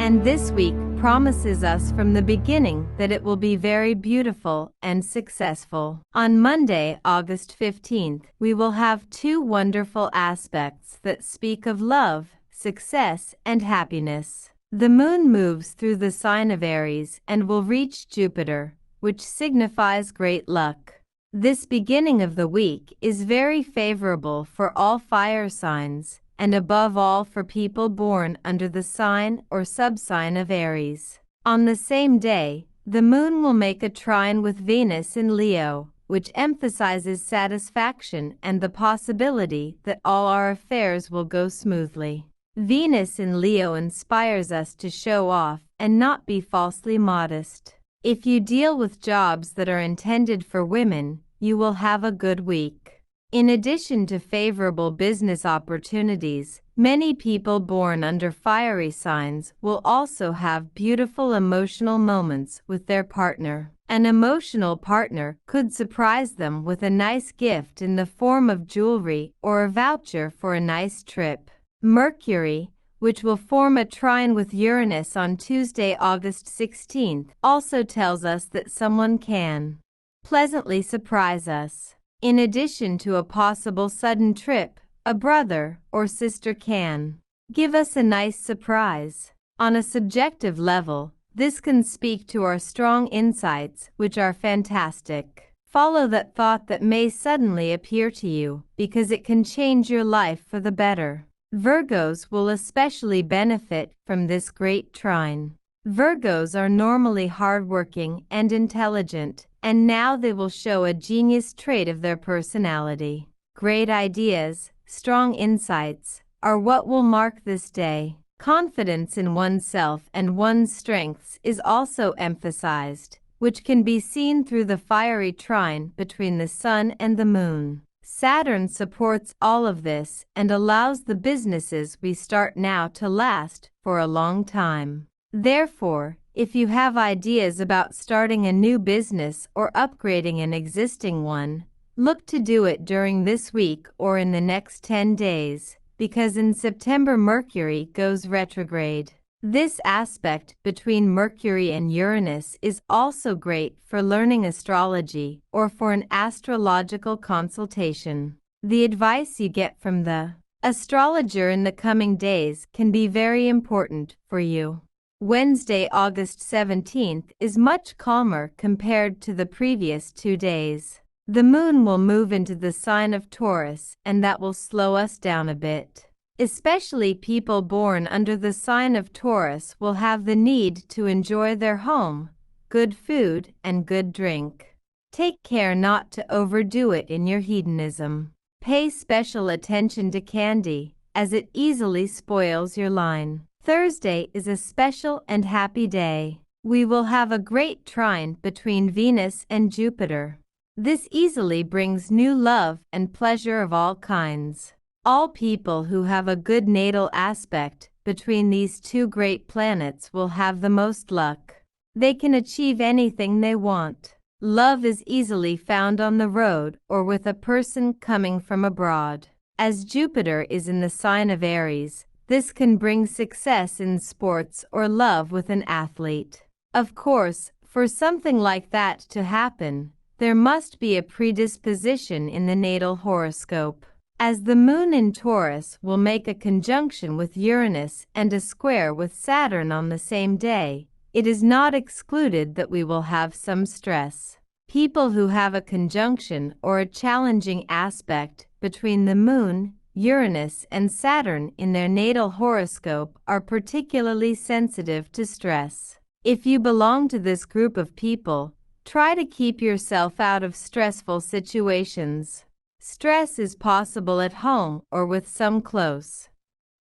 And this week promises us from the beginning that it will be very beautiful and successful. On Monday, August 15th, we will have two wonderful aspects that speak of love, success, and happiness. The moon moves through the sign of Aries and will reach Jupiter, which signifies great luck. This beginning of the week is very favorable for all fire signs, and above all for people born under the sign or subsign of Aries. On the same day, the moon will make a trine with Venus in Leo, which emphasizes satisfaction and the possibility that all our affairs will go smoothly. Venus in Leo inspires us to show off and not be falsely modest. If you deal with jobs that are intended for women, you will have a good week. In addition to favorable business opportunities, many people born under fiery signs will also have beautiful emotional moments with their partner. An emotional partner could surprise them with a nice gift in the form of jewelry or a voucher for a nice trip. Mercury, which will form a trine with Uranus on Tuesday, August 16th, also tells us that someone can pleasantly surprise us. In addition to a possible sudden trip, a brother or sister can give us a nice surprise. On a subjective level, this can speak to our strong insights, which are fantastic. Follow that thought that may suddenly appear to you, because it can change your life for the better. Virgos will especially benefit from this great trine. Virgos are normally hardworking and intelligent, and now they will show a genius trait of their personality. Great ideas, strong insights, are what will mark this day. Confidence in oneself and one's strengths is also emphasized, which can be seen through the fiery trine between the sun and the moon. Saturn supports all of this and allows the businesses we start now to last for a long time. Therefore, if you have ideas about starting a new business or upgrading an existing one, look to do it during this week or in the next 10 days, because in September Mercury goes retrograde. This aspect between Mercury and Uranus is also great for learning astrology or for an astrological consultation. The advice you get from the astrologer in the coming days can be very important for you. Wednesday, August 17th is much calmer compared to the previous 2 days. The moon will move into the sign of Taurus, and that will slow us down a bit. Especially people born under the sign of Taurus will have the need to enjoy their home, good food, and good drink. Take care not to overdo it in your hedonism. Pay special attention to candy, as it easily spoils your line. Thursday is a special and happy day. We will have a great trine between Venus and Jupiter. This easily brings new love and pleasure of all kinds. All people who have a good natal aspect between these two great planets will have the most luck. They can achieve anything they want. Love is easily found on the road or with a person coming from abroad. As Jupiter is in the sign of Aries, this can bring success in sports or love with an athlete. Of course, for something like that to happen, there must be a predisposition in the natal horoscope. As the moon in Taurus will make a conjunction with Uranus and a square with Saturn on the same day, it is not excluded that we will have some stress. People who have a conjunction or a challenging aspect between the moon, Uranus, and Saturn in their natal horoscope are particularly sensitive to stress. If you belong to this group of people, try to keep yourself out of stressful situations. Stress is possible at home or with some close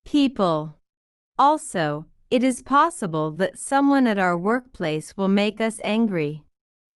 people. Also, it is possible that someone at our workplace will make us angry.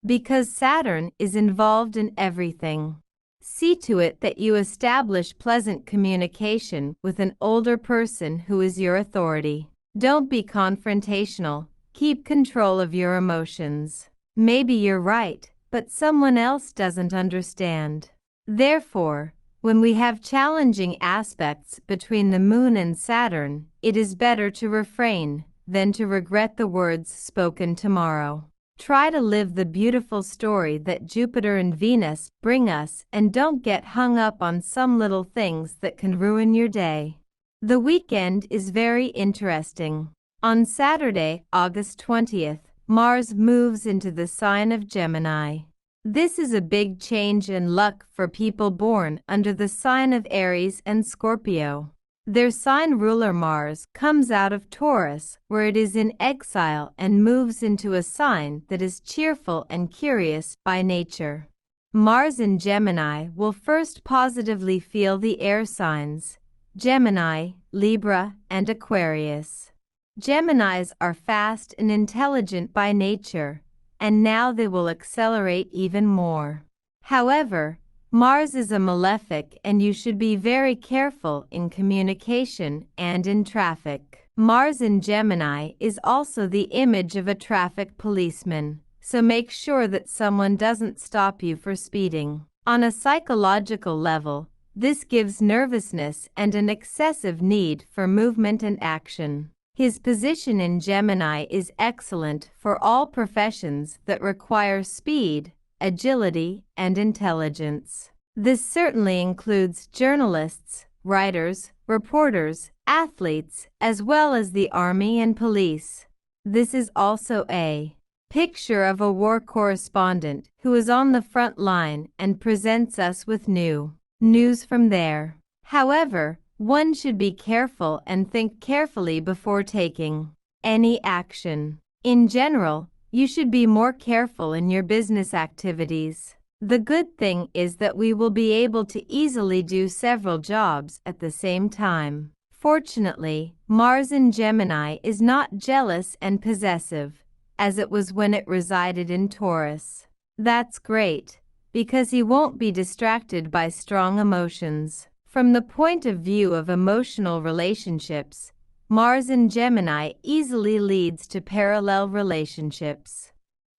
Because Saturn is involved in everything. See to it that you establish pleasant communication with an older person who is your authority. Don't be confrontational. Keep control of your emotions. Maybe you're right, but someone else doesn't understand. Therefore, when we have challenging aspects between the moon and Saturn, it is better to refrain, than to regret the words spoken tomorrow. Try to live the beautiful story that Jupiter and Venus bring us and don't get hung up on some little things that can ruin your day. The weekend is very interesting. On Saturday, August 20th, Mars moves into the sign of Gemini. This is a big change in luck for people born under the sign of Aries and Scorpio. Their sign ruler Mars comes out of Taurus, where it is in exile, and moves into a sign that is cheerful and curious by nature. Mars in Gemini will first positively feel the air signs, Gemini, Libra, and Aquarius. Geminis are fast and intelligent by nature, and now they will accelerate even more. However, Mars is a malefic and you should be very careful in communication and in traffic. Mars in Gemini is also the image of a traffic policeman, so make sure that someone doesn't stop you for speeding. On a psychological level, this gives nervousness and an excessive need for movement and action. His position in Gemini is excellent for all professions that require speed, agility, and intelligence. This certainly includes journalists, writers, reporters, athletes, as well as the army and police. This is also a picture of a war correspondent who is on the front line and presents us with news from there. However, one should be careful and think carefully before taking any action. In general, you should be more careful in your business activities. The good thing is that we will be able to easily do several jobs at the same time. Fortunately, Mars in Gemini is not jealous and possessive, as it was when it resided in Taurus. That's great, because he won't be distracted by strong emotions. From the point of view of emotional relationships, Mars in Gemini easily leads to parallel relationships.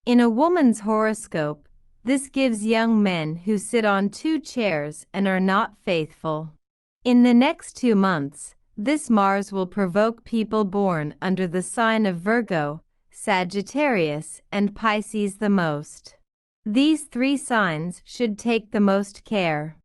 In a woman's horoscope, this gives young men who sit on two chairs and are not faithful. In the next 2 months, this Mars will provoke people born under the sign of Virgo, Sagittarius, and Pisces the most. These 3 signs should take the most care.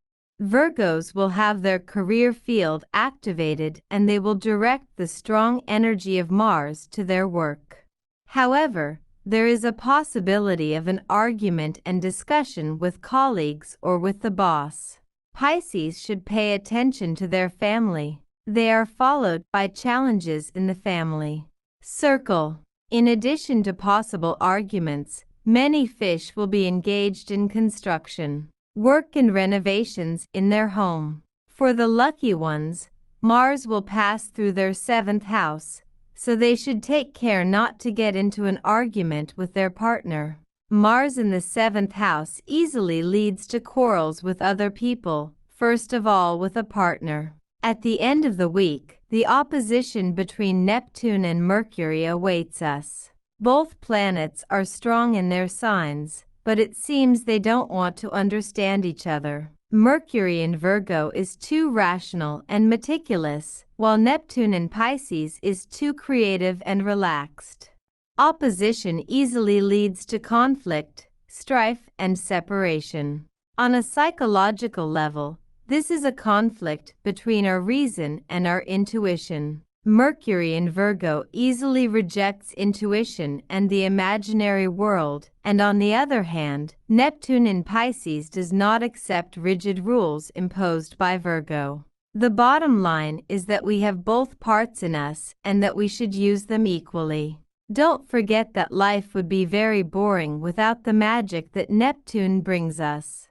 Virgos will have their career field activated and they will direct the strong energy of Mars to their work. However, there is a possibility of an argument and discussion with colleagues or with the boss. Pisces should pay attention to their family. They are followed by challenges in the family circle. In addition to possible arguments, many fish will be engaged in construction, work and renovations in their home. For the lucky ones, Mars will pass through their 7th house, so they should take care not to get into an argument with their partner. Mars in the 7th house easily leads to quarrels with other people, first of all with a partner. At the end of the week, the opposition between Neptune and Mercury awaits us. Both planets are strong in their signs, but it seems they don't want to understand each other. Mercury in Virgo is too rational and meticulous, while Neptune in Pisces is too creative and relaxed. Opposition easily leads to conflict, strife, and separation. On a psychological level, this is a conflict between our reason and our intuition. Mercury in Virgo easily rejects intuition and the imaginary world, and on the other hand, Neptune in Pisces does not accept rigid rules imposed by Virgo. The bottom line is that we have both parts in us and that we should use them equally. Don't forget that life would be very boring without the magic that Neptune brings us.